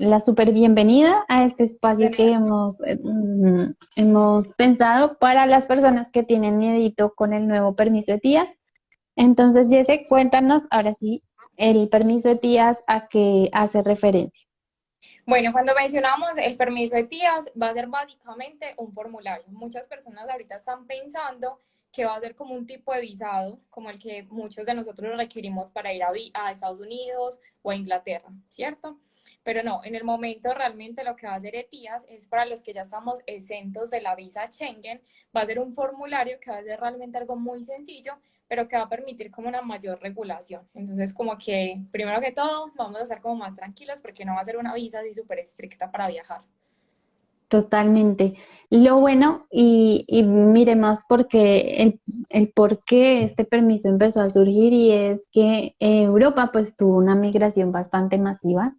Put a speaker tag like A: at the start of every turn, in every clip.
A: la súper bienvenida a este espacio que hemos pensado para las personas que tienen miedito con el nuevo permiso de tías. Entonces, Jesse, cuéntanos ahora sí el permiso de tías a qué hace referencia.
B: Bueno, cuando mencionamos el permiso de tías, va a ser básicamente un formulario. Muchas personas ahorita están pensando que va a ser como un tipo de visado, como el que muchos de nosotros requerimos para ir a Estados Unidos o a Inglaterra, ¿cierto? Pero no, en el momento realmente lo que va a hacer ETIAS es para los que ya estamos exentos de la visa Schengen, va a ser un formulario que va a ser realmente algo muy sencillo, pero que va a permitir como una mayor regulación. Entonces, como que, primero que todo, vamos a estar como más tranquilos porque no va a ser una visa así súper estricta para viajar.
A: Totalmente. Lo bueno, y miremos por qué el por qué este permiso empezó a surgir, y es que Europa pues tuvo una migración bastante masiva,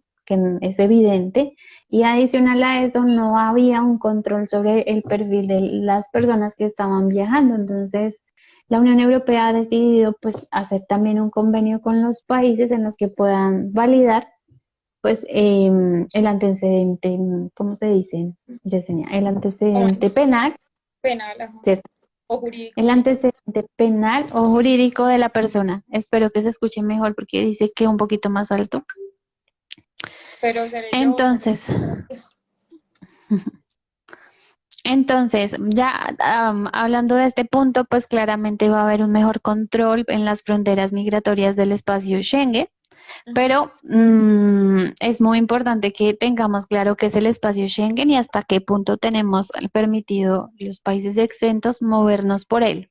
A: es evidente, y adicional a eso no había un control sobre el perfil de las personas que estaban viajando. Entonces, la Unión Europea ha decidido pues hacer también un convenio con los países en los que puedan validar pues el antecedente, ¿cómo se dice, Yesenia? El
B: Como
A: antecedente penal,
B: penal, ajá,
A: ¿cierto?
B: o jurídico,
A: El
B: sí.
A: antecedente penal o jurídico de la persona. Espero que se escuche mejor porque dice que un poquito más alto.
B: Pero seré yo, seré
A: Entonces, entonces, ya hablando de este punto, pues claramente va a haber un mejor control en las fronteras migratorias del espacio Schengen.
B: Ujú.
A: Pero es muy importante que tengamos claro qué es el espacio Schengen y hasta qué punto tenemos permitido los países exentos movernos por él.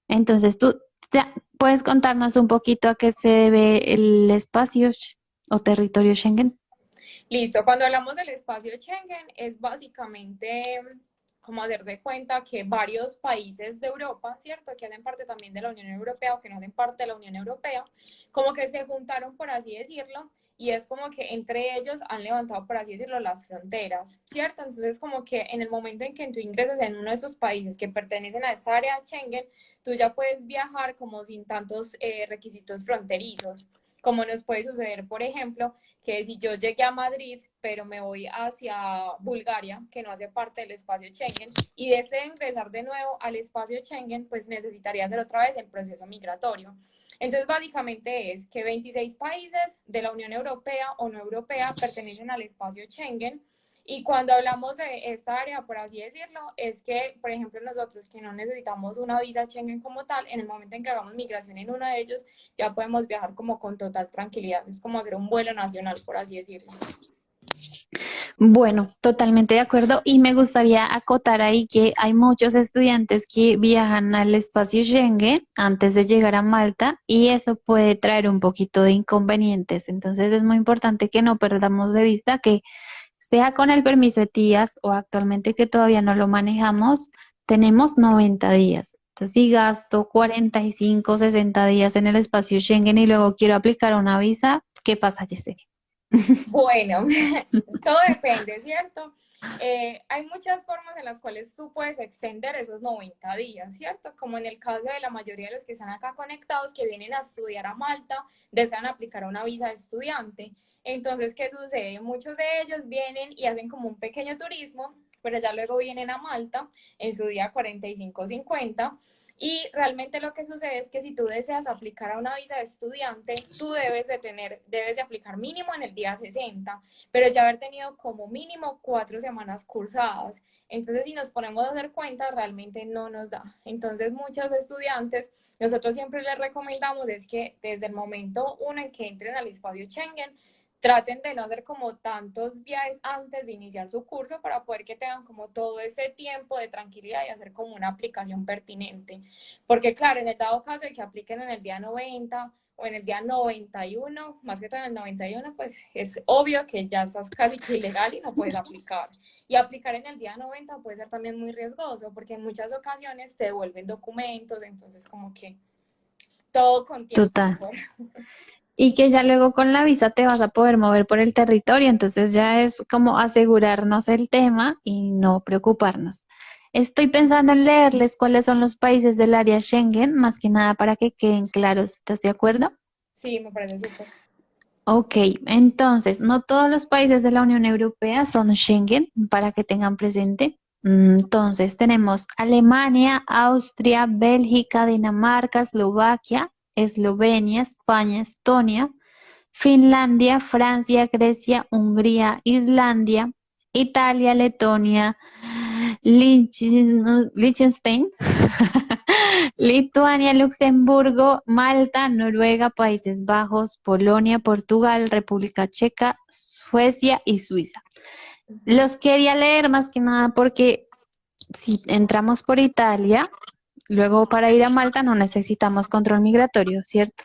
A: Entonces, tú ya puedes contarnos un poquito a qué se debe el espacio o territorio Schengen.
B: Listo, cuando hablamos del espacio Schengen es básicamente como hacer de cuenta que varios países de Europa, ¿cierto? Que hacen parte también de la Unión Europea o que no hacen parte de la Unión Europea, como que se juntaron, por así decirlo, y es como que entre ellos han levantado, por así decirlo, las fronteras, ¿cierto? Entonces, como que en el momento en que tú ingresas en uno de esos países que pertenecen a esta área Schengen, tú ya puedes viajar como sin tantos requisitos fronterizos, como nos puede suceder, por ejemplo, que si yo llegué a Madrid, pero me voy hacia Bulgaria, que no hace parte del espacio Schengen, y deseo ingresar de nuevo al espacio Schengen, pues necesitaría hacer otra vez el proceso migratorio. Entonces, básicamente es que 26 países de la Unión Europea o no europea pertenecen al espacio Schengen. Y cuando hablamos de esta área, por así decirlo, es que, por ejemplo, nosotros que no necesitamos una visa Schengen como tal, en el momento en que hagamos migración en uno de ellos, ya podemos viajar como con total tranquilidad. Es como hacer un vuelo nacional, por así decirlo.
A: Bueno, totalmente de acuerdo. Y me gustaría acotar ahí que hay muchos estudiantes que viajan al espacio Schengen antes de llegar a Malta y eso puede traer un poquito de inconvenientes. Entonces es muy importante que no perdamos de vista que sea con el permiso de tías o actualmente que todavía no lo manejamos, tenemos 90 días. Entonces, si gasto 45, 60 días en el espacio Schengen y luego quiero aplicar una visa, ¿qué pasa, Yesenia?
B: Bueno, todo depende, ¿cierto? Hay muchas formas en las cuales tú puedes extender esos 90 días, ¿cierto? Como en el caso de la mayoría de los que están acá conectados, que vienen a estudiar a Malta, desean aplicar una visa de estudiante. Entonces, ¿qué sucede? Muchos de ellos vienen y hacen como un pequeño turismo, pero ya luego vienen a Malta en su día 45-50. Y realmente lo que sucede es que si tú deseas aplicar a una visa de estudiante, tú debes de aplicar mínimo en el día 60, pero ya haber tenido como mínimo 4 semanas cursadas. Entonces, si nos ponemos a hacer cuenta, realmente no nos da. Entonces, muchos estudiantes, nosotros siempre les recomendamos es que desde el momento uno en que entren al espacio Schengen, traten de no hacer como tantos viajes antes de iniciar su curso para poder que tengan como todo ese tiempo de tranquilidad y hacer como una aplicación pertinente. Porque claro, en el dado caso de que apliquen en el día 90 o en el día 91, más que todo en el 91, pues es obvio que ya estás casi que ilegal y no puedes aplicar. Y aplicar en el día 90 puede ser también muy riesgoso porque en muchas ocasiones te devuelven documentos, entonces como que todo con tiempo
A: Total.
B: mejor.
A: Y que ya luego con la visa te vas a poder mover por el territorio, entonces ya es como asegurarnos el tema y no preocuparnos. Estoy pensando en leerles cuáles son los países del área Schengen, más que nada para que queden claros. ¿Estás de acuerdo?
B: Sí, me parece súper.
A: Ok, entonces, no todos los países de la Unión Europea son Schengen, para que tengan presente. Entonces, tenemos Alemania, Austria, Bélgica, Dinamarca, Eslovaquia, Eslovenia, España, Estonia, Finlandia, Francia, Grecia, Hungría, Islandia, Italia, Letonia, Liechtenstein, Lituania, Luxemburgo, Malta, Noruega, Países Bajos, Polonia, Portugal, República Checa, Suecia y Suiza.
B: Ujú.
A: Los quería leer más que nada porque si entramos por Italia, luego para ir a Malta no necesitamos control migratorio, ¿cierto?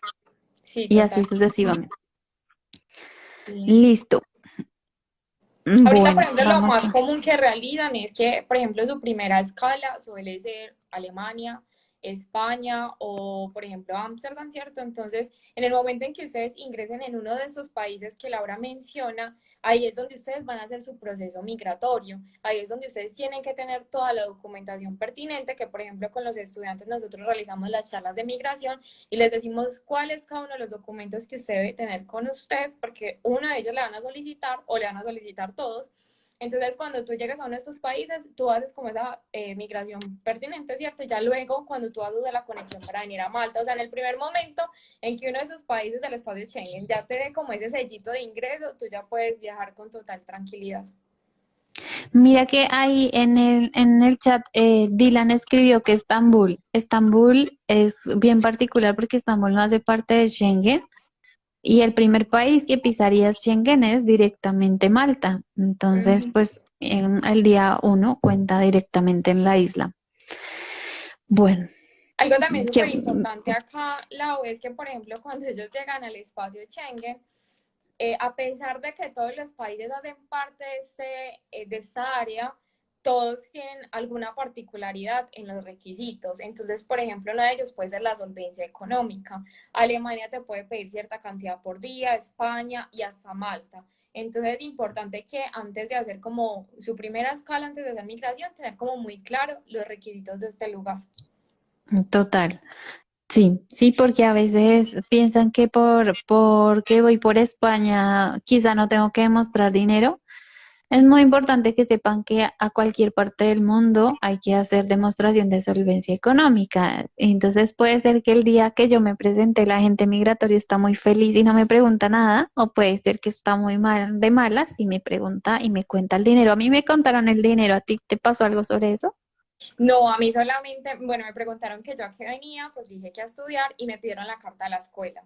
B: Sí,
A: Y así
B: total.
A: sucesivamente.
B: Sí.
A: Listo.
B: Ahorita, por
A: Bueno,
B: ejemplo, lo
A: vamos
B: más
A: a...
B: común que realizan es que, por ejemplo, su primera escala suele ser Alemania, España o, por ejemplo, Ámsterdam, ¿cierto? Entonces, en el momento en que ustedes ingresen en uno de esos países que Laura menciona, ahí es donde ustedes van a hacer su proceso migratorio. Ahí es donde ustedes tienen que tener toda la documentación pertinente, que, por ejemplo, con los estudiantes nosotros realizamos las charlas de migración y les decimos cuál es cada uno de los documentos que usted debe tener con usted, porque uno de ellos le van a solicitar o le van a solicitar todos. Entonces, cuando tú llegas a uno de estos países, tú haces como esa migración pertinente, ¿cierto? Y ya luego, cuando tú haces de la conexión para venir a Malta, o sea, en el primer momento en que uno de esos países del espacio Schengen ya te dé como ese sellito de ingreso, tú ya puedes viajar con total tranquilidad.
A: Mira que ahí en el chat Dylan escribió que Estambul es bien particular porque Estambul no hace parte de Schengen y el primer país que pisaría Schengen es directamente Malta. Entonces,
B: Uh-huh.
A: pues el día uno cuenta directamente en la isla. Bueno,
B: Algo también
A: que,
B: súper importante acá, Lau, es que, por ejemplo, cuando ellos llegan al espacio Schengen, a pesar de que todos los países hacen parte de esta área, todos tienen alguna particularidad en los requisitos. Entonces, por ejemplo, uno de ellos puede ser la solvencia económica. Alemania te puede pedir cierta cantidad por día, España y hasta Malta. Entonces es importante que antes de hacer como su primera escala, antes de hacer migración, tener como muy claro los requisitos de este lugar.
A: total. Sí, sí, porque a veces piensan que porque voy por España, quizá no tengo que demostrar dinero. Es muy importante que sepan que a cualquier parte del mundo hay que hacer demostración de solvencia económica. Entonces puede ser que el día que yo me presente la agente migratorio está muy feliz y no me pregunta nada, o puede ser que está muy mal de malas y me pregunta y me cuenta el dinero. A mí me contaron el dinero, ¿a ti te pasó algo sobre eso?
B: No, a mí solamente, bueno, me preguntaron que yo a qué venía, pues dije que a estudiar y me pidieron la carta de la escuela.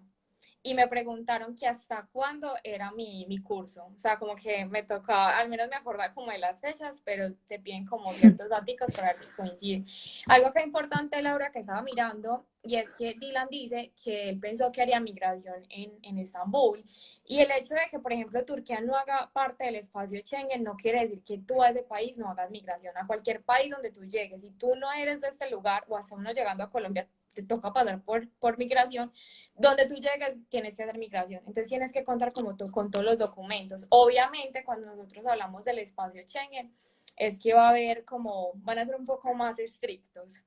B: Y me preguntaron que hasta cuándo era mi curso. O sea, como que me tocaba, al menos me acordaba como de las fechas, pero te piden como ciertos datos para ver si coincide. Algo que es importante, Laura, que estaba mirando, y es que Dylan dice que él pensó que haría migración en Estambul. Y el hecho de que, por ejemplo, Turquía no haga parte del espacio Schengen no quiere decir que tú a ese país no hagas migración. A cualquier país donde tú llegues, si tú no eres de este lugar o hasta uno llegando a Colombia, te toca pasar por migración, donde tú llegues tienes que hacer migración. Entonces tienes que contar como tú, con todos los documentos. Obviamente, cuando nosotros hablamos del espacio Schengen, es que va a haber como, van a ser un poco más estrictos.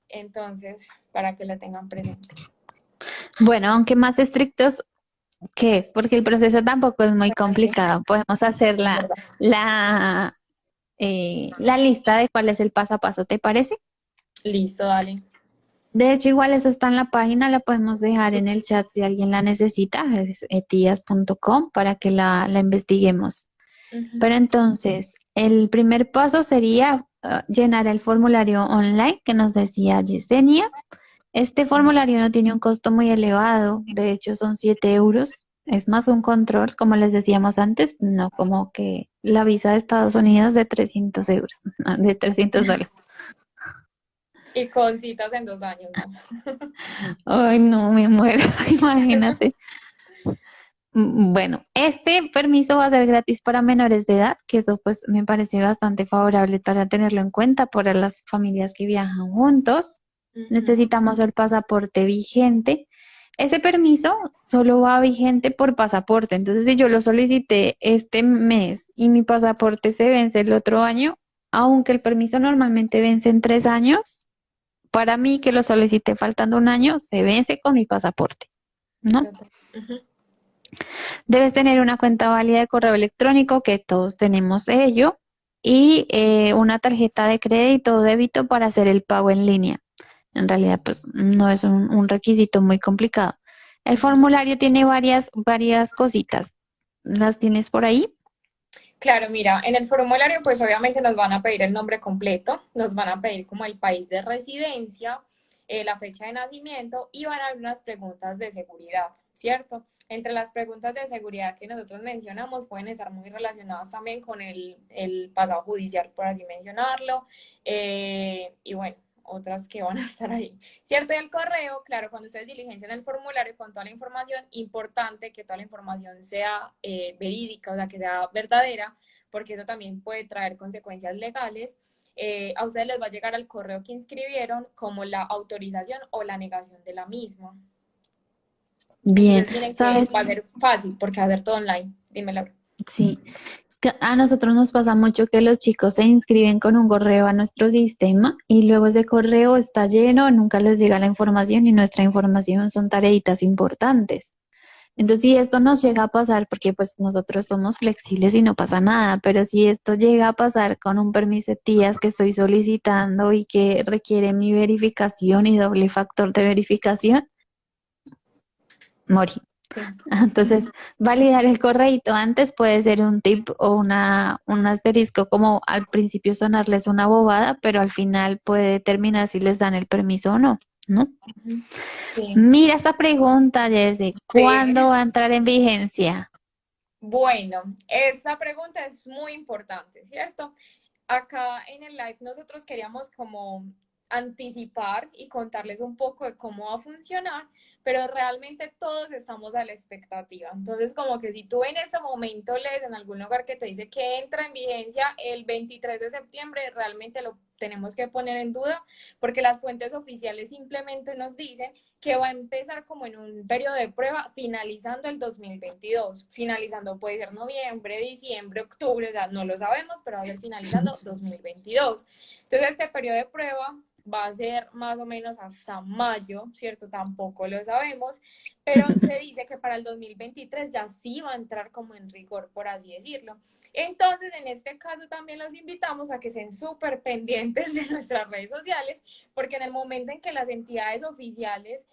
B: Entonces, para que lo tengan presente.
A: Bueno, aunque más estrictos, ¿qué es? Porque el proceso tampoco es muy
B: Bueno, sí,
A: complicado. Podemos hacer
B: es verdad.
A: la, la lista de cuál es el paso a paso, ¿te parece?
B: Listo, dale.
A: De hecho, igual eso está en la página, la podemos dejar en el chat si alguien la necesita, es etias.com para que la investiguemos.
B: Uh-huh.
A: Pero entonces, el primer paso sería llenar el formulario online que nos decía Yesenia. Este formulario no tiene un costo muy elevado, de hecho son 7 euros. Es más un control, como les decíamos antes, no como que la visa de Estados Unidos de 300 euros, no, de $300.
B: Y con citas en 2 años, ¿no?
A: Ay, no, me muero, imagínate. Bueno, este permiso va a ser gratis para menores de edad, que eso pues me parece bastante favorable para tenerlo en cuenta para las familias que viajan juntos.
B: Uh-huh.
A: Necesitamos el pasaporte vigente. Ese permiso solo va vigente por pasaporte, entonces si yo lo solicité este mes y mi pasaporte se vence el otro año, aunque el permiso normalmente vence en 3 años, para mí que lo solicité faltando un año, se vence con mi pasaporte, ¿no?
B: Total. Uh-huh.
A: Debes tener una cuenta válida de correo electrónico, que todos tenemos ello, y una tarjeta de crédito o débito para hacer el pago en línea. En realidad, pues no es un requisito muy complicado. El formulario tiene varias cositas. ¿Las tienes por ahí?
B: Claro, mira, en el formulario pues obviamente nos van a pedir el nombre completo, nos van a pedir como el país de residencia, la fecha de nacimiento y van a haber unas preguntas de seguridad, ¿cierto? Entre las preguntas de seguridad que nosotros mencionamos pueden estar muy relacionadas también con el pasado judicial, por así mencionarlo, y bueno, otras que van a estar ahí. ¿Cierto? Y el correo, claro, cuando ustedes diligencian el formulario con toda la información, importante que toda la información sea verídica, o sea, que sea verdadera, porque eso también puede traer consecuencias legales. A ustedes les va a llegar al correo que inscribieron como la autorización o la negación de la misma.
A: Bien,
B: Entonces miren que
A: ¿sabes?
B: va a ser fácil porque va a ser todo online. Dímelo.
A: Sí, es que a nosotros nos pasa mucho que los chicos se inscriben con un correo a nuestro sistema y luego ese correo está lleno, nunca les llega la información y nuestra información son tareitas importantes. Entonces, si esto nos llega a pasar, porque pues nosotros somos flexibles y no pasa nada, pero si esto llega a pasar con un permiso de tías que estoy solicitando y que requiere mi verificación y doble factor de verificación, morí.
B: Sí.
A: Entonces, validar el correíto antes puede ser un tip o un asterisco, como al principio sonarles una bobada, pero al final puede determinar si les dan el permiso o no, ¿no?
B: Sí.
A: Mira esta pregunta, Jessy, ¿cuándo
B: Sí.
A: va a entrar en vigencia?
B: Bueno, esa pregunta es muy importante, ¿cierto? Acá en el live nosotros queríamos como anticipar y contarles un poco de cómo va a funcionar, pero realmente todos estamos a la expectativa. Entonces, como que si tú en ese momento lees en algún lugar que te dice que entra en vigencia el 23 de septiembre, realmente lo tenemos que poner en duda porque las fuentes oficiales simplemente nos dicen que va a empezar como en un periodo de prueba finalizando el 2022. Finalizando puede ser noviembre, diciembre, octubre, o sea, no lo sabemos, pero va a ser finalizando 2022. Entonces, este periodo de prueba va a ser más o menos hasta mayo, ¿cierto? Tampoco lo sabemos, pero se dice que para el 2023 ya sí va a entrar como en rigor, por así decirlo. Entonces, en este caso también los invitamos a que estén súper pendientes de nuestras redes sociales, porque en el momento en que las entidades oficiales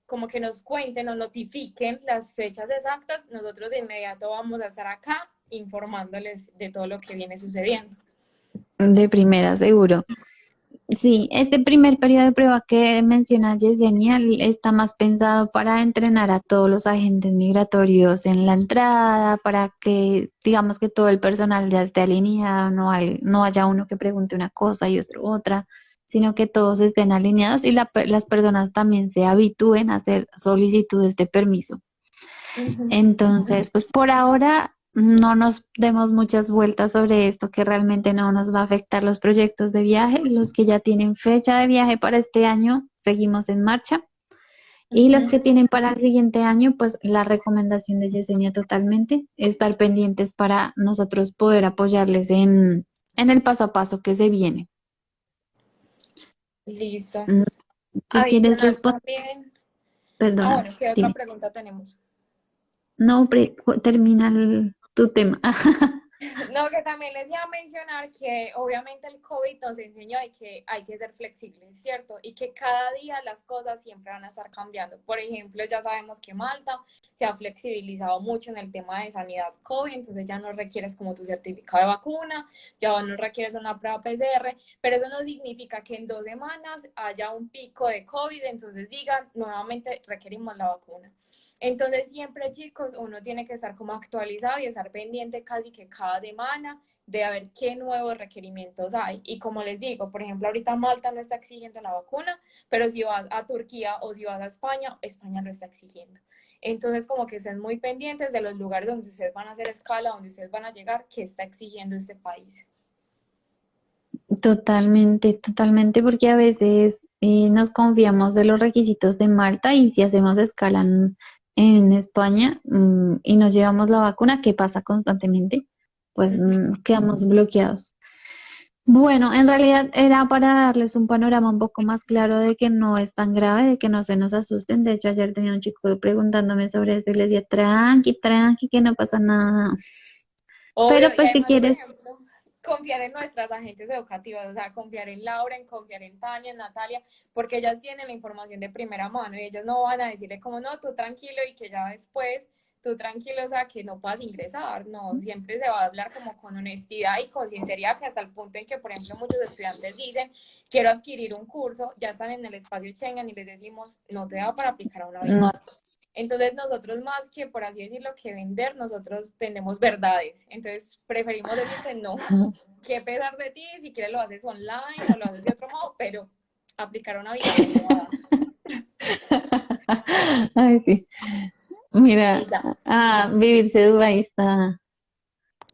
B: como que nos cuenten o notifiquen las fechas exactas, nosotros de inmediato vamos a estar acá informándoles de todo lo que viene sucediendo.
A: De primera, seguro. Sí, este primer periodo de prueba que menciona Yesenia está más pensado para entrenar a todos los agentes migratorios en la entrada, para que digamos que todo el personal ya esté alineado, no haya uno que pregunte una cosa y otro otra, sino que todos estén alineados y las personas también se habitúen a hacer solicitudes de permiso. Entonces, pues por ahora no nos demos muchas vueltas sobre esto, que realmente no nos va a afectar los proyectos de viaje. Los que ya tienen fecha de viaje para este año, seguimos en marcha. Y los que tienen para el siguiente año, pues la recomendación de Yesenia totalmente, estar pendientes para nosotros poder apoyarles en el paso a paso que se viene.
B: Listo.
A: Mm, Si quieres
B: Adicional
A: responder,
B: también. Ah,
A: perdona,
B: bueno, ¿qué otra
A: dime.
B: pregunta tenemos?
A: No, termina tu tema.
B: No, que también les iba a mencionar que obviamente el COVID nos enseñó que hay que ser flexibles, ¿cierto? Y que cada día las cosas siempre van a estar cambiando. Por ejemplo, ya sabemos que Malta se ha flexibilizado mucho en el tema de sanidad COVID, entonces ya no requieres como tu certificado de vacuna, ya no requieres una prueba PCR, pero eso no significa que en 2 semanas haya un pico de COVID, entonces digan, nuevamente requerimos la vacuna. Entonces siempre, chicos, uno tiene que estar como actualizado y estar pendiente casi que cada semana de a ver qué nuevos requerimientos hay. Y como les digo, por ejemplo, ahorita Malta no está exigiendo la vacuna, pero si vas a Turquía o si vas a España, España lo está exigiendo. Entonces, como que estén muy pendientes de los lugares donde ustedes van a hacer escala, donde ustedes van a llegar, qué está exigiendo este país.
A: Totalmente, totalmente, porque a veces nos confiamos de los requisitos de Malta y si hacemos escala en España y nos llevamos la vacuna, que pasa constantemente, pues quedamos bloqueados. Bueno, en realidad era para darles un panorama un poco más claro de que no es tan grave, de que no se nos asusten. De hecho, ayer tenía un chico preguntándome sobre esto y le decía, tranqui, tranqui, que no pasa nada.
B: Obvio,
A: Pero
B: y
A: pues si
B: además, por
A: quieres,
B: ejemplo, confiar en nuestras agentes educativas, o sea, confiar en Lauren, confiar en Tania, en Natalia, porque ellas tienen la información de primera mano y ellos no van a decirle como, no, tú tranquilo y que ya después, tú tranquilo, o sea, que no puedas ingresar, no, siempre se va a hablar como con honestidad y con sinceridad, que hasta el punto en que, por ejemplo, muchos estudiantes dicen, quiero adquirir un curso, ya están en el espacio Schengen y les decimos, no te da para aplicar a una
A: no
B: visa.
A: es posible.
B: Entonces nosotros más que, por así decirlo, que vender, nosotros vendemos verdades. Entonces preferimos decirte no, que pesar de ti, si quieres lo haces online o lo haces de otro modo, pero aplicar una visa se te va a dar.
A: Ay, sí.
B: Y
A: Mira,
B: ya.
A: Vivirse Dubái está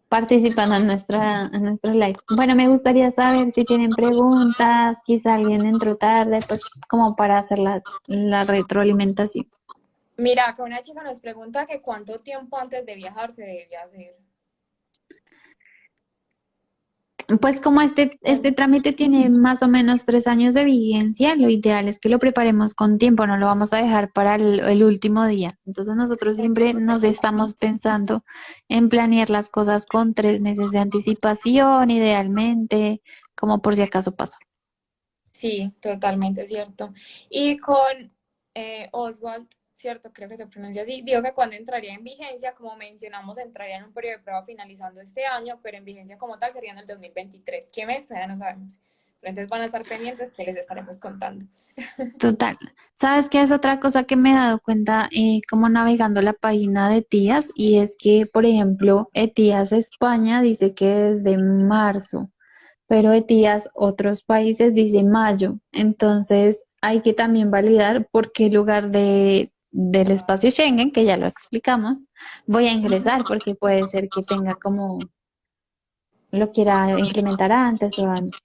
A: participando en nuestro live. Bueno, me gustaría saber si tienen preguntas, quizá alguien entró tarde, pues como para hacer la retroalimentación.
B: Mira, acá una chica nos pregunta que cuánto tiempo antes de viajar se debe hacer.
A: Pues como este trámite tiene más o menos 3 años de vigencia, lo ideal es que lo preparemos con tiempo, no lo vamos a dejar para el último día. Entonces nosotros siempre nos estamos pensando en planear las cosas con 3 meses de anticipación, idealmente, como por si acaso pasa.
B: Sí, totalmente cierto. Y con Oswald, cierto, creo que se pronuncia así, dijo que cuando entraría en vigencia, como mencionamos, entraría en un periodo de prueba finalizando este año, pero en vigencia como tal sería en el 2023. ¿Qué mes? Todavía no sabemos. Pero entonces van a estar pendientes que les estaremos contando.
A: Total. ¿Sabes qué es otra cosa que me he dado cuenta como navegando la página de Tías? Y es que, por ejemplo, Tías España dice que desde marzo, pero Tías otros países dice mayo. Entonces hay que también validar por qué lugar del espacio Schengen, que ya lo explicamos, voy a ingresar, porque puede ser que tenga como lo quiera implementar antes o antes.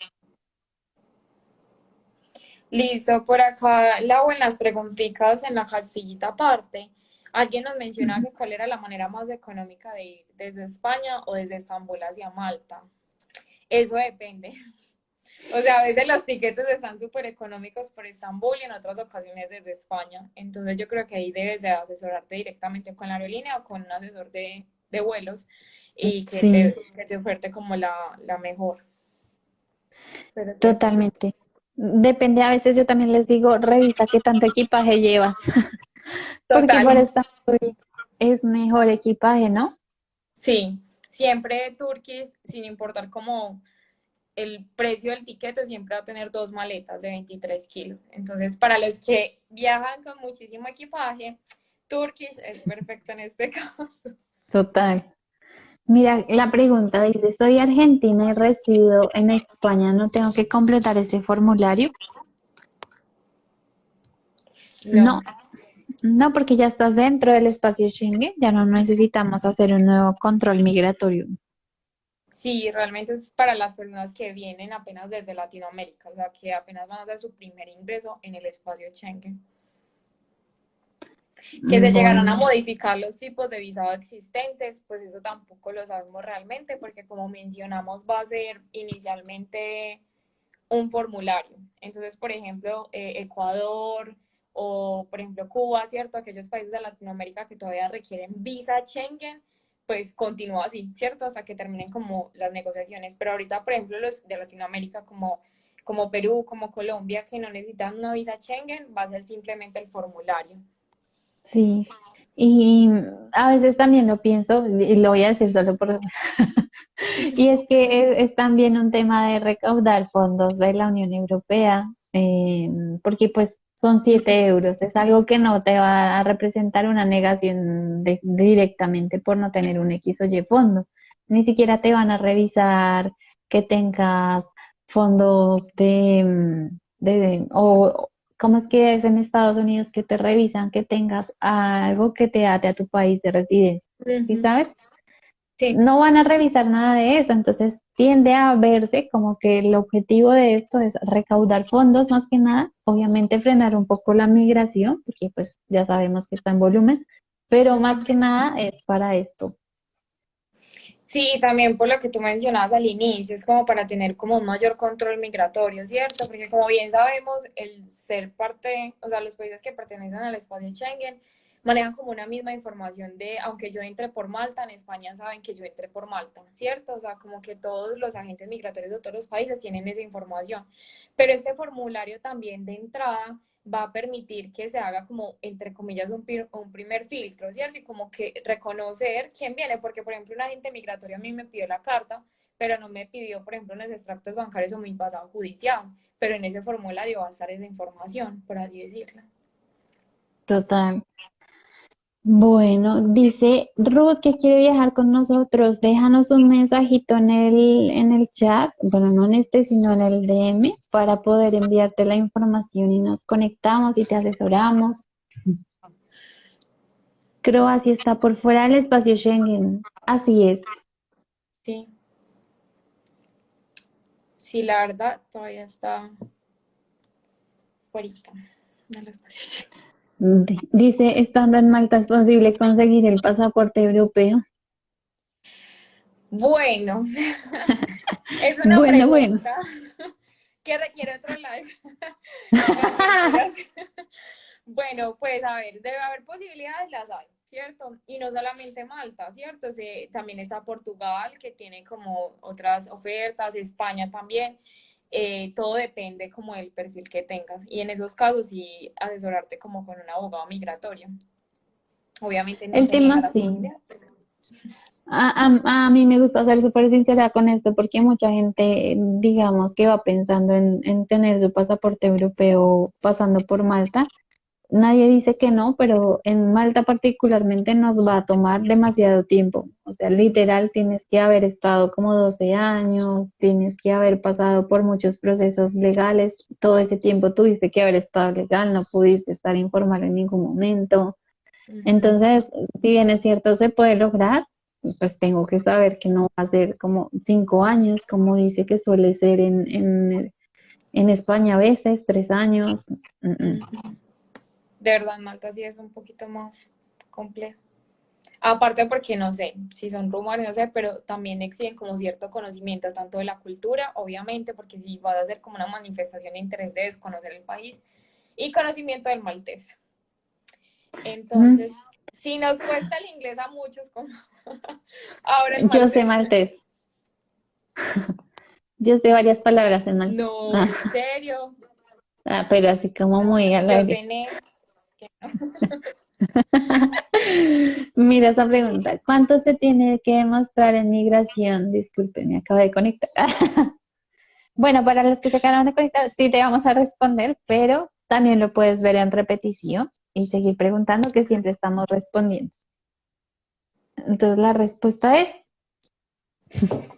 B: Listo, por acá, Lau, en las preguntitas en la casillita aparte, alguien nos menciona que cuál era la manera más económica de ir desde España o desde Estambul hacia Malta. Eso depende. O sea, a veces los tiquetes están súper económicos por Estambul y en otras ocasiones desde España. Entonces yo creo que ahí debes de asesorarte directamente con la aerolínea o con un asesor de vuelos y
A: Sí,
B: que te oferte como la mejor. Pero sí depende.
A: totalmente. Depende, a veces yo también les digo, revisa qué tanto equipaje llevas, porque
B: Total.
A: por esta es mejor equipaje, ¿no?
B: Sí, siempre Turkish, sin importar como el precio del tiquete, siempre va a tener dos maletas de 23 kilos. Entonces, para los que viajan con muchísimo equipaje, Turkish es perfecto en este caso.
A: Total. Mira, la pregunta dice, soy argentina y resido en España, ¿no tengo que completar ese formulario?
B: No.
A: No, no, porque ya estás dentro del espacio Schengen, ya no necesitamos hacer un nuevo control migratorio.
B: Sí, realmente es para las personas que vienen apenas desde Latinoamérica, o sea, que apenas van a hacer su primer ingreso en el espacio Schengen. Que se llegarán a
A: Bueno,
B: modificar los tipos de visado existentes, pues eso tampoco lo sabemos realmente, porque como mencionamos, va a ser inicialmente un formulario. Entonces, por ejemplo, Ecuador o, por ejemplo, Cuba, ¿cierto? Aquellos países de Latinoamérica que todavía requieren visa Schengen, pues continúa así, ¿cierto? Hasta que terminen como las negociaciones. Pero ahorita, por ejemplo, los de Latinoamérica como Perú, como Colombia, que no necesitan una visa Schengen, va a ser simplemente el formulario.
A: sí. Y a veces también lo pienso, y lo voy a decir solo por... Y es que es también un tema de recaudar fondos de la Unión Europea, porque pues son 7 euros, es algo que no te va a representar una negación directamente por no tener un X o Y fondo. Ni siquiera te van a revisar que tengas fondos o ¿cómo es que es en Estados Unidos que te revisan que tengas algo que te ate a tu país de residencia? ¿Sí
B: Ujú.
A: sabes?
B: Sí,
A: No van a revisar nada de eso, entonces tiende a verse como que el objetivo de esto es recaudar fondos más que nada, obviamente frenar un poco la migración, porque pues ya sabemos que está en volumen, pero más que nada es para esto.
B: Sí, también por lo que tú mencionabas al inicio, es como para tener como un mayor control migratorio, ¿cierto? Porque como bien sabemos, el ser parte, o sea, los países que pertenecen al espacio Schengen manejan como una misma información de, aunque yo entre por Malta, en España saben que yo entré por Malta, ¿cierto? O sea, como que todos los agentes migratorios de todos los países tienen esa información. Pero este formulario también de entrada va a permitir que se haga como, entre comillas, un primer filtro, ¿cierto? Y como que reconocer quién viene, porque por ejemplo un agente migratorio a mí me pidió la carta, pero no me pidió, por ejemplo, los extractos bancarios o mi pasado judicial, pero en ese formulario va a estar esa información, por así decirlo.
A: Total. Bueno, dice Ruth que quiere viajar con nosotros. Déjanos un mensajito en el chat, bueno, no en este, sino en el DM, para poder enviarte la información y nos conectamos y te asesoramos. Croacia está por fuera del espacio Schengen. Así es.
B: Sí, sí, la verdad todavía está fuera de las posiciones.
A: Dice, estando en Malta es posible conseguir el pasaporte europeo.
B: Bueno, es una
A: Bueno, bueno.
B: pregunta que requiere otro live. No, mentiras. Bueno, pues a ver, debe haber posibilidades, las hay, ¿cierto? Y no solamente Malta, ¿cierto? También está Portugal, que tiene como otras ofertas, España también. Todo depende como del perfil que tengas. Y en esos casos sí asesorarte como con un abogado migratorio. Obviamente no
A: El
B: se niega
A: tema
B: la
A: sí.
B: posibilidad.
A: A mí me gusta ser súper sincera con esto porque mucha gente, digamos, que va pensando en tener su pasaporte europeo pasando por Malta. Nadie dice que no, pero en Malta particularmente nos va a tomar demasiado tiempo. O sea, literal, tienes que haber estado como 12 años, tienes que haber pasado por muchos procesos legales. Todo ese tiempo tuviste que haber estado legal, no pudiste estar informal en ningún momento.
B: Ujú.
A: Entonces, si bien es cierto, se puede lograr, pues tengo que saber que no va a ser como 5 años, como dice que suele ser en España a veces, 3 años.
B: Ujú. De verdad, Malta sí es un poquito más complejo. Aparte porque no sé si son rumores, no sé, pero también exigen como cierto conocimiento tanto de la cultura, obviamente, porque si vas a hacer como una manifestación de interés de desconocer el país y conocimiento del maltés.
A: Mm,
B: Entonces, si nos cuesta el inglés a muchos, como ahora el
A: Yo sé
B: maltés.
A: maltés, yo sé varias palabras en maltés.
B: No, en serio,
A: Pero así como muy al
B: yo
A: aire.
B: cené.
A: Mira esa pregunta, ¿cuánto se tiene que demostrar en migración? Disculpe, me acabo de conectar. Bueno, para los que se acaban de conectar, sí te vamos a responder, pero también lo puedes ver en repetición y seguir preguntando que siempre estamos respondiendo. Entonces la respuesta es,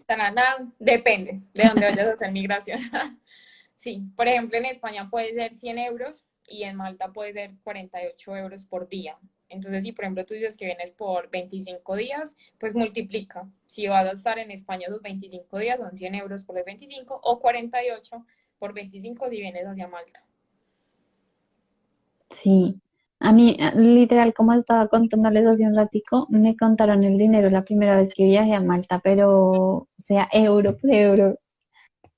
B: Tarana, depende de dónde vayas a hacer migración. Sí, por ejemplo, en España puede ser 100 euros y en Malta puede ser 48 euros por día. Entonces, si por ejemplo tú dices que vienes por 25 días, pues multiplica. Si vas a estar en España esos 25 días, son 100 euros por los 25 o 48 por 25 si vienes hacia Malta.
A: sí, a mí literal, como estaba contándoles hace un ratico, me contaron el dinero la primera vez que viajé a Malta, pero, o sea, euro por euro.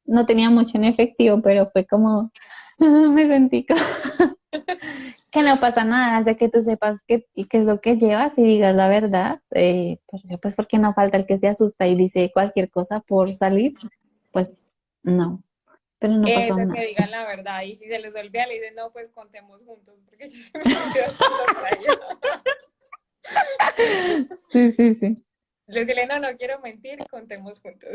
A: No tenía mucho en efectivo, pero fue como, me sentí como que no pasa nada, de que tú sepas qué es lo que llevas y digas la verdad, porque, pues porque no falta el que se asusta y dice cualquier cosa por salir, pues no, pero no pasó
B: Eso, que
A: nada.
B: digan la verdad. Y si se les olvida, le dicen, no, pues contemos juntos, porque ya se me olvidó el contrario.
A: Sí, sí, sí.
B: Les dile, no, no quiero mentir, contemos juntos.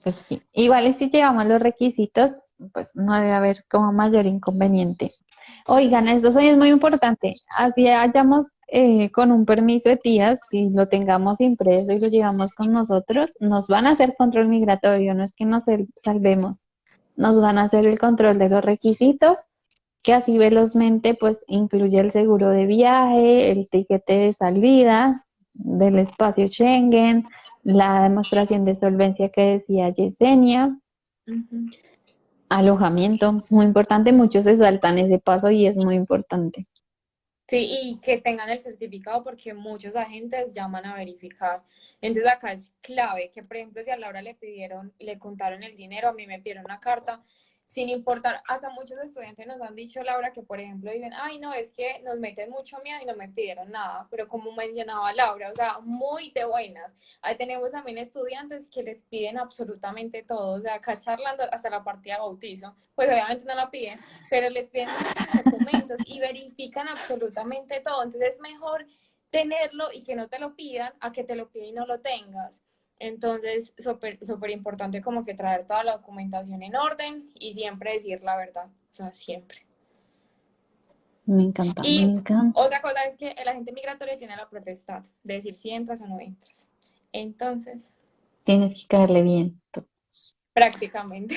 A: Pues sí, igual y si llevamos los requisitos, pues no debe haber como mayor inconveniente. Oigan, esto sí es muy importante. Así hayamos con un permiso de tías, si lo tengamos impreso y lo llevamos con nosotros, nos van a hacer control migratorio, no es que nos salvemos, nos van a hacer el control de los requisitos, que así velozmente pues incluye el seguro de viaje, el tiquete de salida del espacio Schengen, la demostración de solvencia que decía Yesenia,
B: Ujú.
A: alojamiento, muy importante, muchos se saltan ese paso y es muy importante.
B: Sí, y que tengan el certificado porque muchos agentes llaman a verificar. Entonces acá es clave que, por ejemplo, si a Laura le pidieron, le contaron el dinero, a mí me pidieron una carta, sin importar, hasta muchos estudiantes nos han dicho, Laura, que por ejemplo dicen, ay, no, es que nos meten mucho miedo y no me pidieron nada, pero como mencionaba Laura, o sea, muy de buenas. Ahí tenemos también estudiantes que les piden absolutamente todo, o sea, acá charlando hasta la partida de bautizo, pues obviamente no la piden, pero les piden muchos documentos y verifican absolutamente todo. Entonces es mejor tenerlo y que no te lo pidan a que te lo piden y no lo tengas. Entonces, súper importante como que traer toda la documentación en orden y siempre decir la verdad, o sea, siempre.
A: Me encanta, me
B: Y
A: encanta.
B: otra cosa es que el agente migratorio tiene la potestad de decir si entras o no entras. Entonces,
A: Tienes que caerle bien.
B: prácticamente.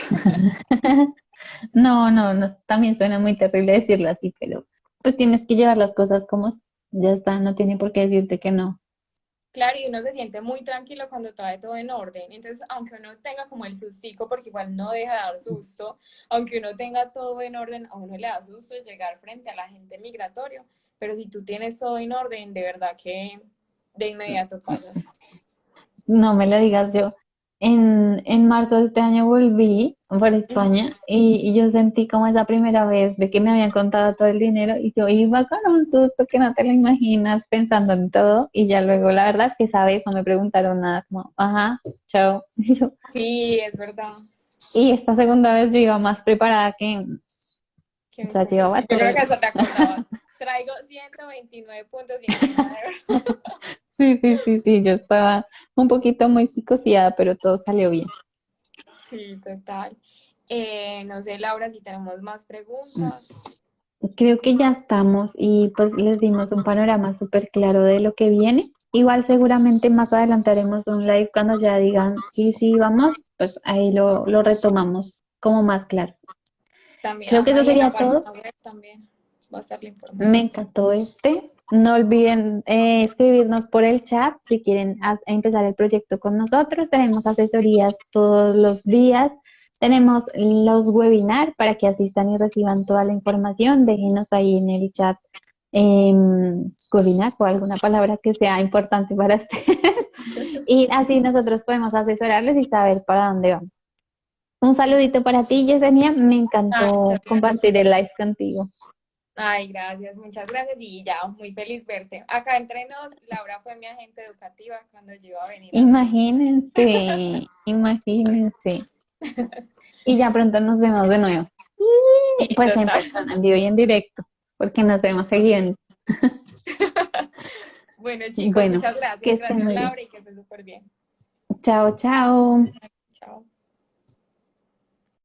A: No, no, no, también suena muy terrible decirlo así, pero pues tienes que llevar las cosas como ya está, no tiene por qué decirte que no.
B: Claro, y uno se siente muy tranquilo cuando trae todo en orden. Entonces, aunque uno tenga como el sustico, porque igual no deja de dar susto, aunque uno tenga todo en orden, a uno le da susto llegar frente al agente migratorio. Pero si tú tienes todo en orden, de verdad que de inmediato pasas.
A: No me lo digas yo. En marzo de este año volví por España y yo sentí como esa primera vez de que me habían contado todo el dinero y yo iba con un susto que no te lo imaginas pensando en todo y ya luego la verdad es que sabes, no me preguntaron nada como, ajá, chao. Y yo,
B: Sí, es verdad.
A: y esta segunda vez yo iba más preparada
B: Que
A: o
B: un
A: sea,
B: poquito.
A: llevaba
B: Yo creo
A: todo.
B: que hasta te acordabas. Traigo 129,50 euros.
A: Sí, sí, sí, sí, yo estaba un poquito muy psicoseada, pero todo salió bien.
B: Sí, total. No sé, Laura, si tenemos más preguntas.
A: Creo que ya estamos y pues les dimos un panorama súper claro de lo que viene. Igual seguramente más adelante haremos un live cuando ya digan sí, sí, vamos, pues ahí lo retomamos como más claro.
B: También,
A: Creo que
B: ajá,
A: eso
B: y en la
A: sería
B: página
A: todo.
B: web también va a estar la
A: Me
B: información.
A: encantó este. No olviden escribirnos por el chat si quieren empezar el proyecto con nosotros. Tenemos asesorías todos los días. Tenemos los webinars para que asistan y reciban toda la información. Déjenos ahí en el chat webinar o alguna palabra que sea importante para ustedes. Y así nosotros podemos asesorarles y saber para dónde vamos. Un saludito para ti, Yesenia. Me
B: Ay, muchas
A: encantó
B: gracias.
A: compartir el live contigo.
B: Ay, gracias, muchas gracias y ya, muy feliz verte. Acá entre nos, Laura fue mi agente educativa cuando yo iba a venir a Venezuela.
A: Imagínense, imagínense. Y ya pronto nos vemos de nuevo.
B: Y
A: Pues en
B: total.
A: persona, en vivo y en directo, porque nos vemos seguido.
B: Bueno, chicos,
A: Bueno,
B: muchas
A: que
B: gracias.
A: estén
B: Gracias,
A: muy bien.
B: Laura, y que esté súper bien.
A: Chao, chao.
B: Chao.